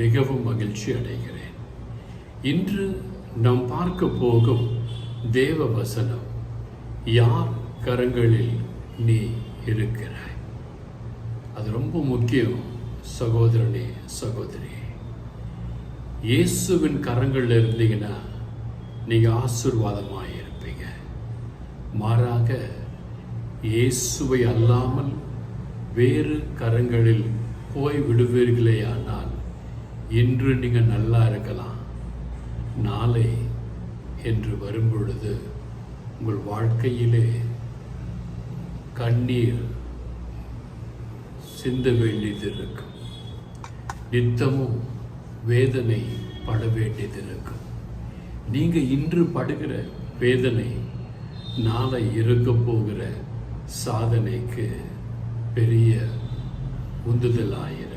மிகவும் மகிழ்ச்சி அடைகிறேன். இன்று நாம் பார்க்க போகும் தேவ வசனம், யார் கரங்களில் நீ இருக்கிறாய். அது ரொம்ப முக்கியம் சகோதரனே, சகோதரி. இயேசுவின் கரங்களில் இருந்தீங்கன்னா நீங்கள் ஆசீர்வாதமாக இருப்பீங்க. மாறாக இயேசுவை அல்லாமல் வேறு கரங்களில் போய் விடுவீர்களே ஆனால் இன்று நீங்கள் நல்லா இருக்கலாம், நாளை என்று வரும்பொழுது உங்கள் வாழ்க்கையிலே கண்ணீர் சிந்த வேண்டியது இருக்கும். நித்தமும் வேதனை பட வேண்டியது இருக்கும். நீங்கள் இன்று படுகிற வேதனை நாளை இருக்க போகிற சாதனைக்கு பெரிய உந்துதலாயிரு.